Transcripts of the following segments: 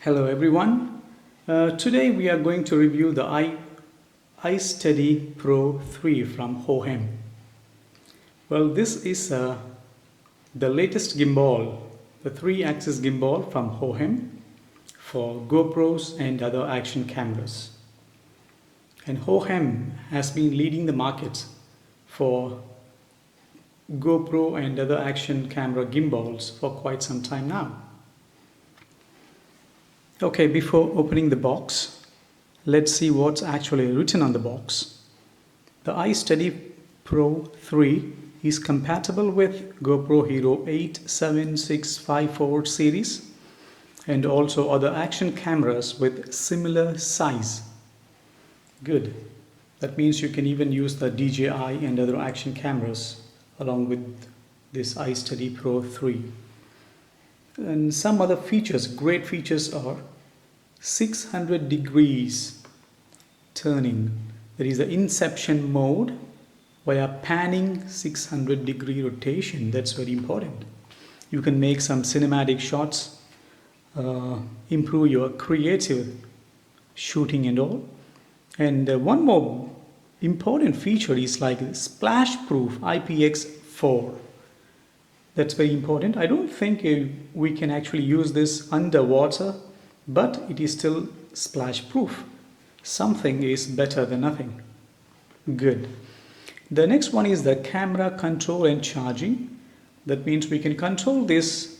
Hello everyone. Today we are going to review the isteady Pro3 from Hohem. Well, this is the latest gimbal, the 3-axis gimbal from Hohem for GoPros and other action cameras. And Hohem has been leading the market for GoPro and other action camera gimbals for quite some time now. Okay, before opening the box, let's see what's actually written on the box. The isteady Pro 3 is compatible with GoPro Hero 8, 7, 6, 5, 4 series and also other action cameras with similar size. Good. That means you can even use the DJI and other action cameras along with this isteady Pro 3. And some other features, great features are 600 degrees turning. There is the inception mode via panning 600 degree rotation. That's very important. You can make some cinematic shots, improve your creative shooting and all. And one more important feature is like splash proof IPX4. That's very important. I don't think we can actually use this underwater, but it is still splash proof. Something is better than nothing. Good. The next one is the camera control and charging. That means we can control this,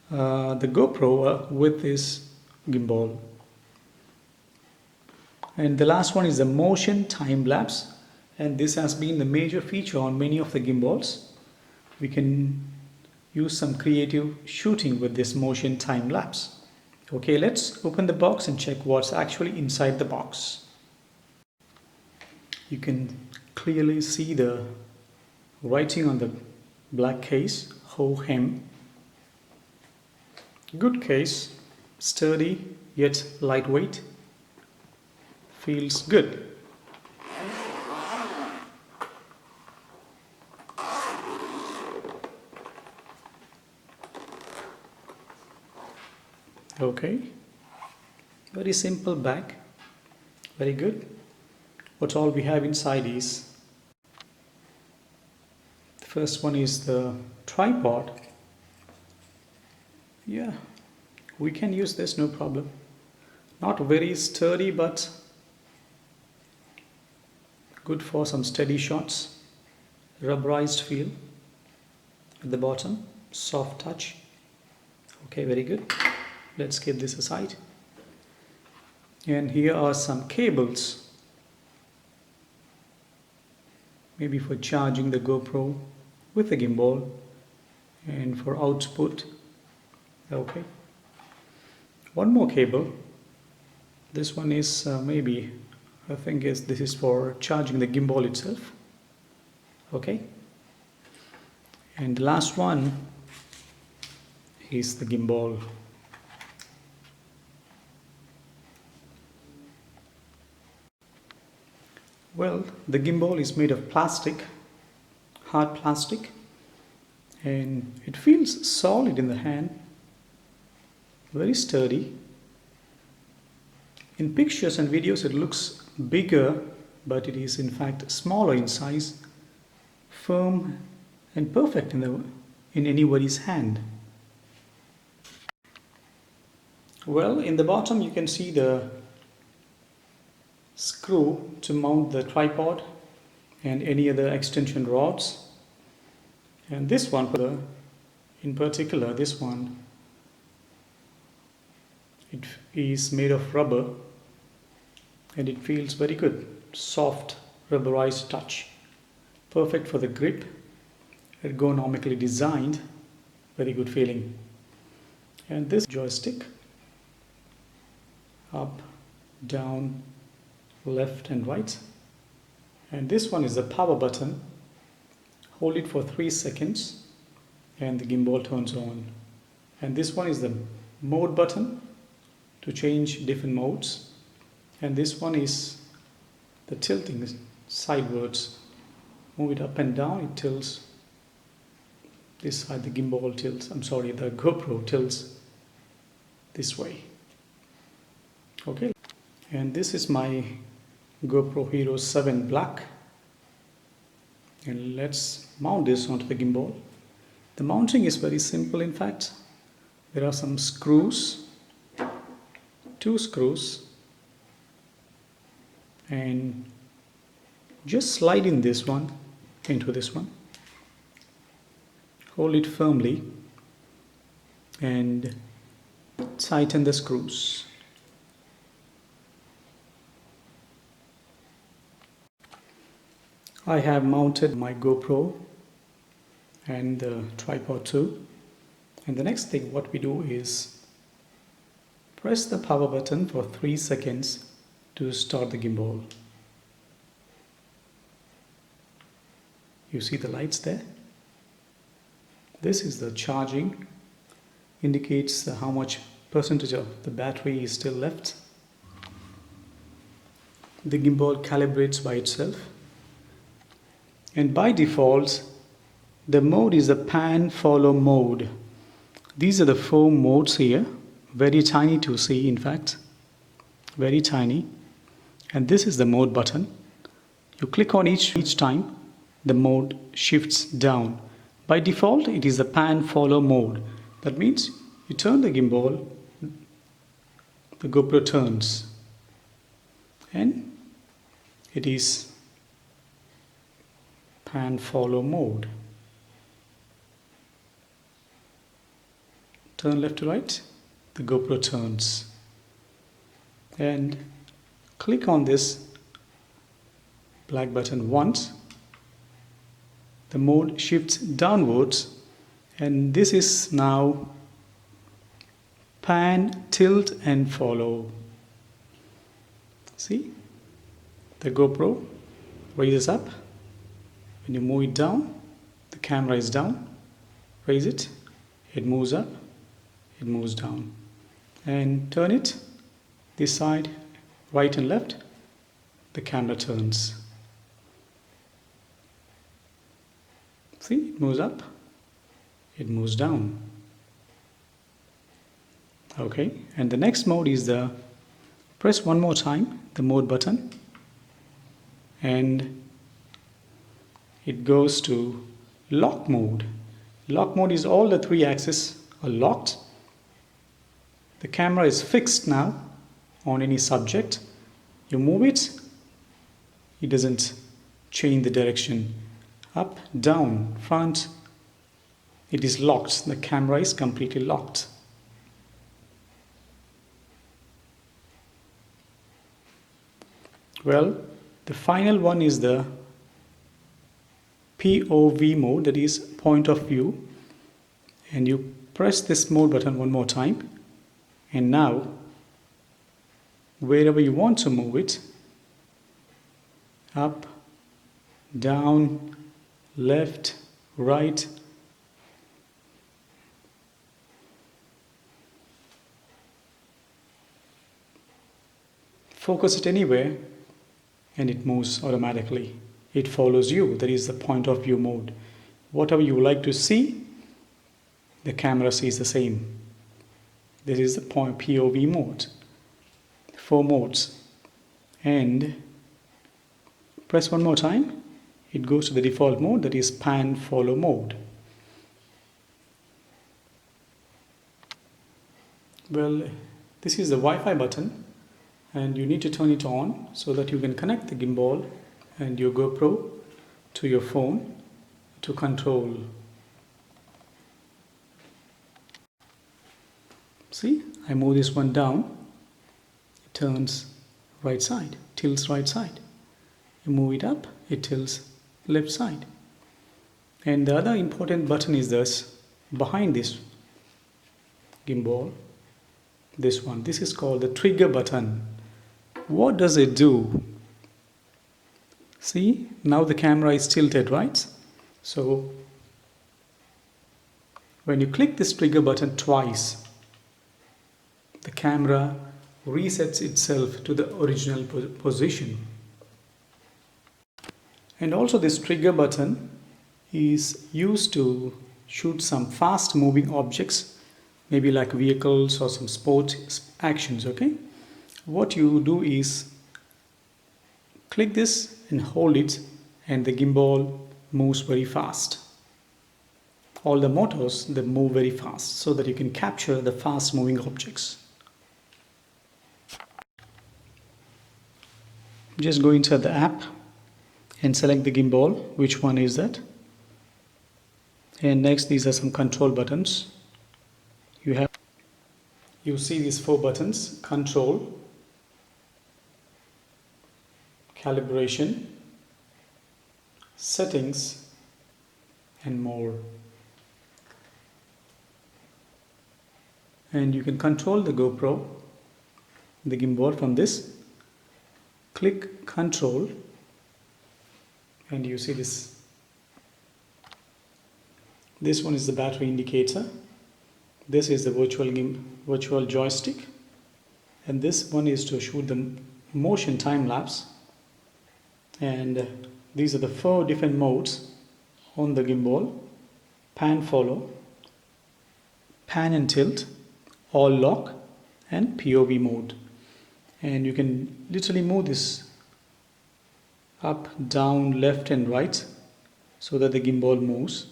the GoPro with this gimbal. And the last one is the motion time lapse. And this has been the major feature on many of the gimbals. We can use some creative shooting with this motion time lapse. Okay, let's open the box and check what's actually inside the box. You can clearly see the writing on the black case, Hohem. Good case, sturdy yet lightweight. Feels good. Okay, very simple bag, very good. What all we have inside is, the first one is the tripod. Yeah, we can use this, no problem. Not very sturdy, but good for some steady shots. Rubberized feel at the bottom, soft touch. Okay, very good. Let's keep this aside. And here are some cables, maybe for charging the GoPro with the gimbal and for output. Okay, one more cable. This one is maybe, I think this is for charging the gimbal itself. Okay, and the last one is the gimbal. Well, the gimbal is made of plastic, hard plastic, and it feels solid in the hand, very sturdy. In pictures and videos it looks bigger, but it is in fact smaller in size, firm and perfect in anybody's hand. Well, in the bottom you can see the screw to mount the tripod and any other extension rods, and this one in particular, this one, it is made of rubber and it feels very good, soft rubberized touch, perfect for the grip, ergonomically designed, very good feeling. And this joystick, up, down, left and right, and this one is the power button. Hold it for 3 seconds and the gimbal turns on. And this one is the mode button to change different modes, and this one is the tilting sidewards. Move it up and down, it tilts this side. The gimbal tilts, the GoPro tilts this way. Okay, and this is my GoPro Hero 7 Black, and let's mount this onto the gimbal. The mounting is very simple. In fact, there are some screws, 2 screws, and just slide in this one into this one, hold it firmly and tighten the screws. I have mounted my GoPro and the tripod too, and the next thing what we do is press the power button for 3 seconds to start the gimbal. You see the lights there? This is the charging, indicates how much percentage of the battery is still left. The gimbal calibrates by itself, and by default the mode is the pan follow mode. These are the 4 modes here, very tiny to see, in fact, very tiny. And this is the mode button. You click on each time, the mode shifts down. By default it is the pan follow mode. That means you turn the gimbal, the GoPro turns, and it is pan follow mode. Turn left to right, the GoPro turns, and click on this black button once, the mode shifts downwards, and this is now pan, tilt and follow. See, the GoPro raises up. When you move it down, the camera is down. Raise it, it moves up, it moves down. And turn it this side, right and left, the camera turns. See, it moves up, it moves down. Okay, and the next mode is the press one more time the mode button, and it goes to lock mode. Lock mode is all the 3 axes are locked. The camera is fixed now on any subject. You move it, it doesn't change the direction. Up, down, front, it is locked. The camera is completely locked. Well, the final one is the POV mode, that is point of view, and you press this mode button one more time, and now wherever you want to move it, up, down, left, right, focus it anywhere and it moves automatically. It follows you. That is the point of view mode. Whatever you like to see, the camera sees the same. This is the POV mode. 4 modes. And press one more time, it goes to the default mode, that is pan follow mode. Well, this is the Wi-Fi button, and you need to turn it on so that you can connect the gimbal and your GoPro to your phone to control. See, I move this one down, it turns right side, tilts right side. You move it up, it tilts left side. And the other important button is this, behind this gimbal, this one. This is called the trigger button. What does it do? See, now the camera is tilted, right? So when you click this trigger button twice, the camera resets itself to the original position. And also this trigger button is used to shoot some fast moving objects, maybe like vehicles or some sport actions, okay? what you do is click this and hold it, and the gimbal moves very fast. All the motors, they move very fast so that you can capture the fast moving objects. Just go inside the app and select the gimbal, which one is that. And next, these are some control buttons. You see these 4 buttons: control, calibration, settings, and more. And you can control the GoPro, the gimbal, from this. Click control and you see this. This one is the battery indicator. This is the virtual joystick, and this one is to shoot the motion time lapse. And these are the 4 different modes on the gimbal: pan follow, pan and tilt, all lock, and POV mode. And you can literally move this up, down, left and right so that the gimbal moves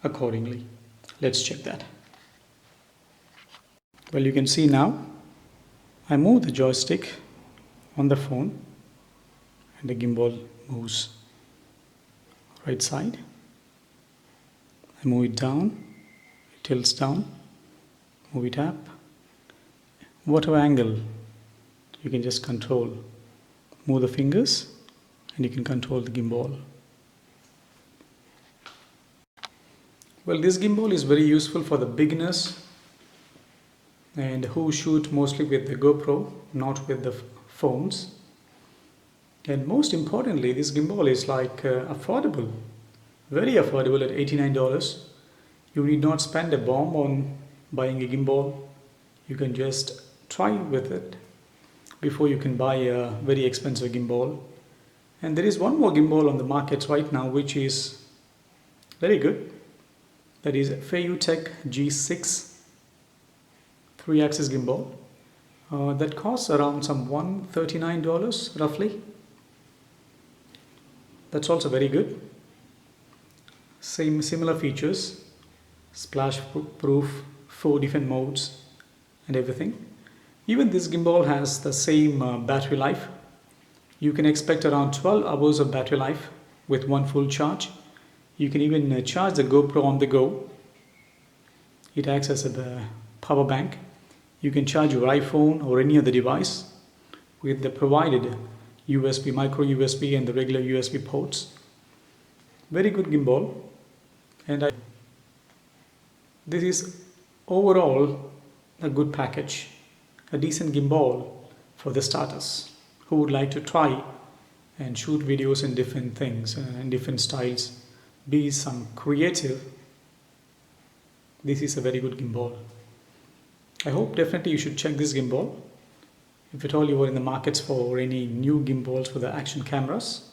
accordingly. Let's check that. Well, you can see now I move the joystick on the phone and the gimbal moves right side. I move it down, it tilts down, move it up. Whatever angle you can just control. Move the fingers and you can control the gimbal. Well, this gimbal is very useful for the beginners and who shoot mostly with the GoPro, not with the phones. And most importantly, this gimbal is affordable, very affordable at $89. You need not spend a bomb on buying a gimbal. You can just try with it before you can buy a very expensive gimbal. And there is one more gimbal on the market right now which is very good. That is Tech G6 3-axis gimbal. That costs around some $139 roughly. That's also very good. Similar features, splash proof, 4 different modes and everything. Even this gimbal has the same battery life. You can expect around 12 hours of battery life with one full charge. You can even charge the GoPro on the go. It acts as a power bank. You can charge your iPhone or any other device with the provided USB, micro USB and the regular USB ports. Very good gimbal. And this is overall a good package. A decent gimbal for the starters who would like to try and shoot videos in different things and different styles, be some creative. This is a very good gimbal. I hope definitely you should check this gimbal if at all you are in the markets for any new gimbals for the action cameras.